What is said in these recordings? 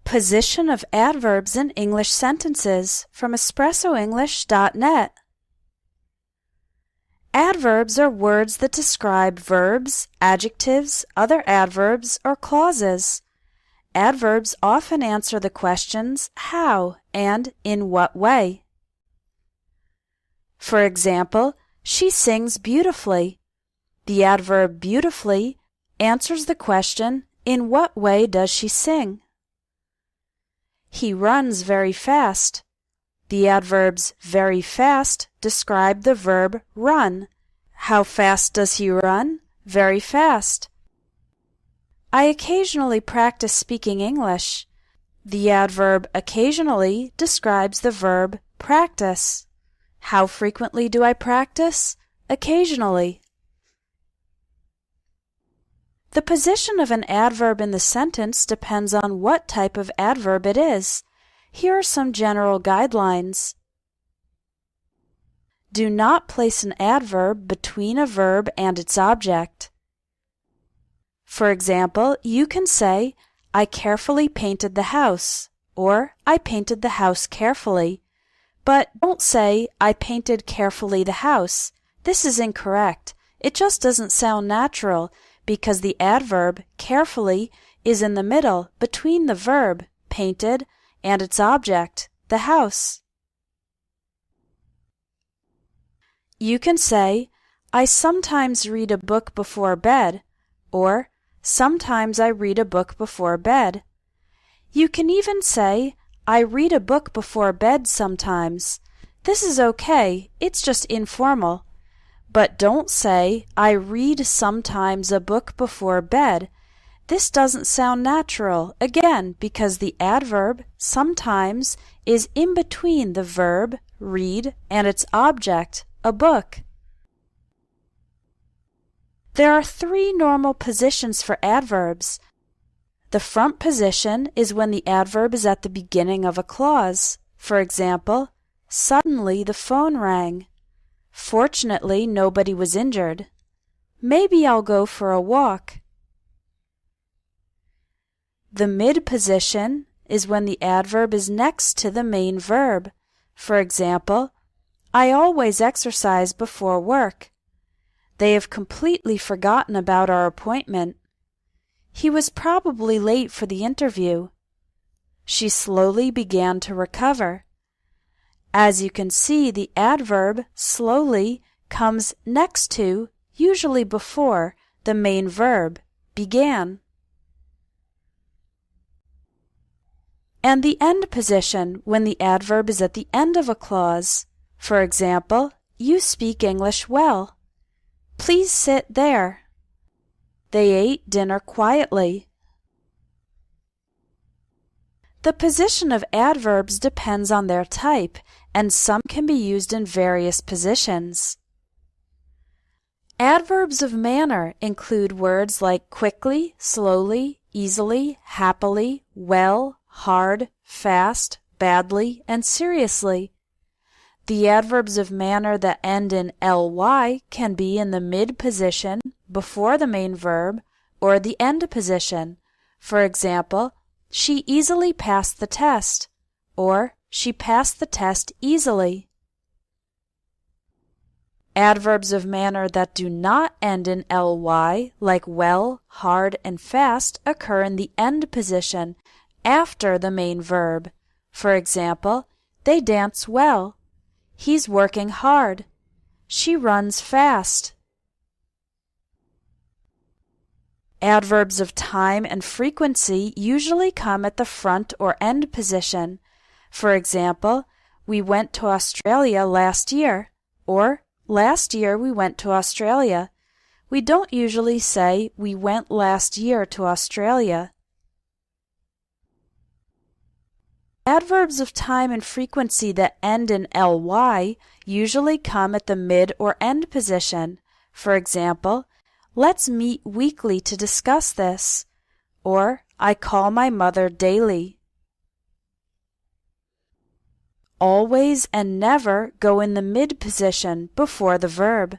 Position of adverbs in English sentences from espressoenglish.net. Adverbs are words that describe verbs, adjectives, other adverbs, or clauses. Adverbs often answer the questions how and in what way. For example, she sings beautifully. The adverb beautifully answers the question, in what way does she sing? He runs very fast. The adverbs very fast describe the verb run. How fast does he run? Very fast. I occasionally practice speaking English. The adverb occasionally describes the verb practice. How frequently do I practice? Occasionally. The position of an adverb in the sentence depends on what type of adverb it is. Here are some general guidelines. Do not place an adverb between a verb and its object. For example, you can say, I carefully painted the house, or I painted the house carefully. But don't say, I painted carefully the house. This is incorrect. It just doesn't sound natural, because the adverb carefully is in the middle between the verb painted and its object, the house. You can say, I sometimes read a book before bed, or sometimes I read a book before bed. You can even say, I read a book before bed sometimes. This is okay, it's just informal. But don't say, I read sometimes a book before bed. This doesn't sound natural, again, because the adverb sometimes is in between the verb read and its object, a book. There are three normal positions for adverbs. The front position is when the adverb is at the beginning of a clause. For example, suddenly the phone rang. Fortunately, nobody was injured. Maybe I'll go for a walk. The mid position is when the adverb is next to the main verb. For example, I always exercise before work. They have completely forgotten about our appointment. He was probably late for the interview. She slowly began to recover. As you can see, the adverb slowly comes next to, usually before, the main verb, began. And the end position, when the adverb is at the end of a clause. For example, you speak English well. Please sit there. They ate dinner quietly. The position of adverbs depends on their type, and some can be used in various positions. Adverbs of manner include words like quickly, slowly, easily, happily, well, hard, fast, badly, and seriously. The adverbs of manner that end in ly can be in the mid position, before the main verb, or the end position. For example, she easily passed the test, or she passed the test easily. Adverbs of manner that do not end in ly, like well, hard, and fast, occur in the end position, after the main verb. For example, they dance well. He's working hard. She runs fast. Adverbs of time and frequency usually come at the front or end position. For example, we went to Australia last year, or last year we went to Australia. We don't usually say we went last year to Australia. Adverbs of time and frequency that end in ly usually come at the mid or end position. For example, let's meet weekly to discuss this, or I call my mother daily. Always and never go in the mid position before the verb.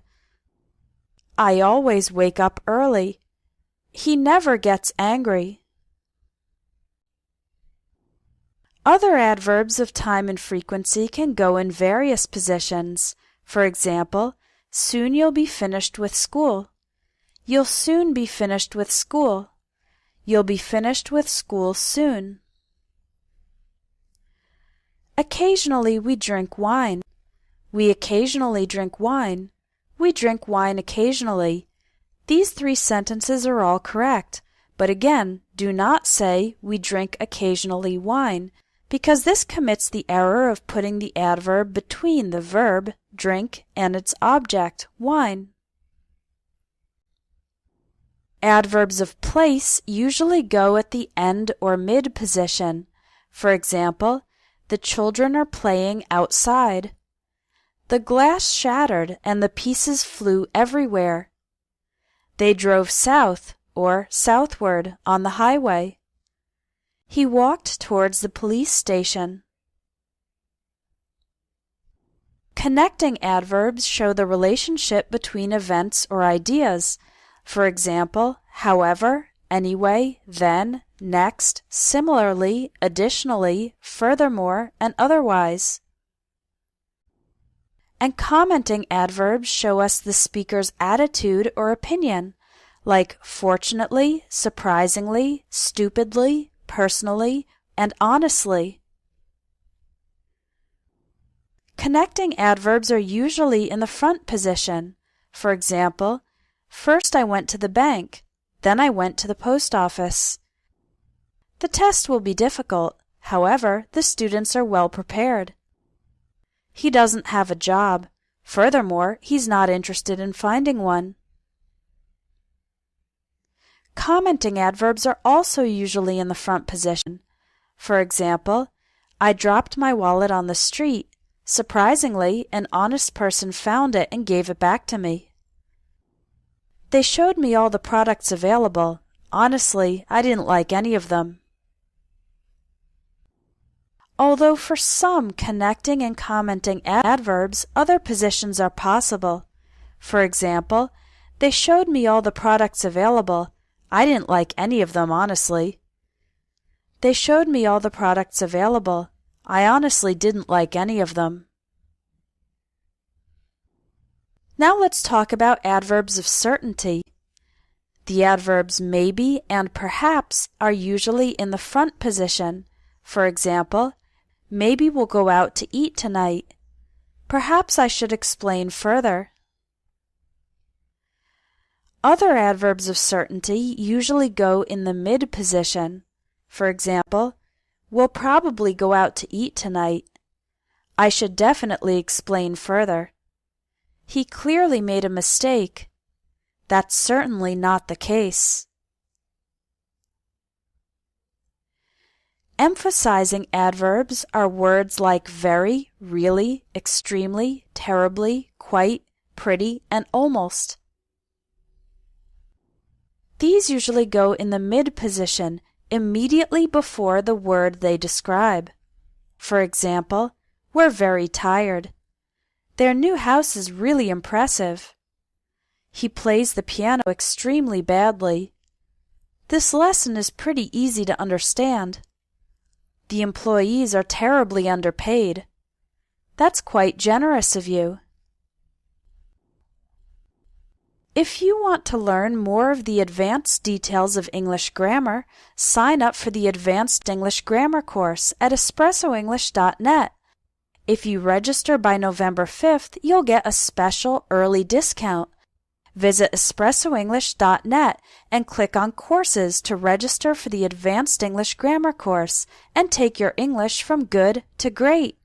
I always wake up early. He never gets angry. Other adverbs of time and frequency can go in various positions. For example, soon you'll be finished with school. You'll soon be finished with school. You'll be finished with school soon. Occasionally we drink wine. We occasionally drink wine. We drink wine occasionally. These three sentences are all correct, but again, do not say we drink occasionally wine, because this commits the error of putting the adverb between the verb, drink, and its object, wine. Adverbs of place usually go at the end or mid position. For example, the children are playing outside. The glass shattered and the pieces flew everywhere. They drove south or southward on the highway. He walked towards the police station. Connecting adverbs show the relationship between events or ideas. For example, however, anyway, then, next, similarly, additionally, furthermore, and otherwise. And commenting adverbs show us the speaker's attitude or opinion, like fortunately, surprisingly, stupidly, personally, and honestly. Connecting adverbs are usually in the front position. For example, first I went to the bank, then I went to the post office. The test will be difficult. However, the students are well prepared. He doesn't have a job. Furthermore, he's not interested in finding one. Commenting adverbs are also usually in the front position. For example, I dropped my wallet on the street. Surprisingly, an honest person found it and gave it back to me. They showed me all the products available. Honestly, I didn't like any of them. Although for some connecting and commenting adverbs, other positions are possible. For example, they showed me all the products available. I didn't like any of them, honestly. They showed me all the products available. I honestly didn't like any of them. Now let's talk about adverbs of certainty. The adverbs maybe and perhaps are usually in the front position. For example, maybe we'll go out to eat tonight. Perhaps I should explain further. Other adverbs of certainty usually go in the mid position. For example, we'll probably go out to eat tonight. I should definitely explain further. He clearly made a mistake. That's certainly not the case. Emphasizing adverbs are words like very, really, extremely, terribly, quite, pretty, and almost. These usually go in the mid position, immediately before the word they describe. For example, we're very tired. Their new house is really impressive. He plays the piano extremely badly. This lesson is pretty easy to understand. The employees are terribly underpaid. That's quite generous of you. If you want to learn more of the advanced details of English grammar, sign up for the Advanced English Grammar course at espressoenglish.net. If you register by November 5th, you'll get a special early discount. Visit espressoenglish.net and click on Courses to register for the Advanced English Grammar course and take your English from good to great.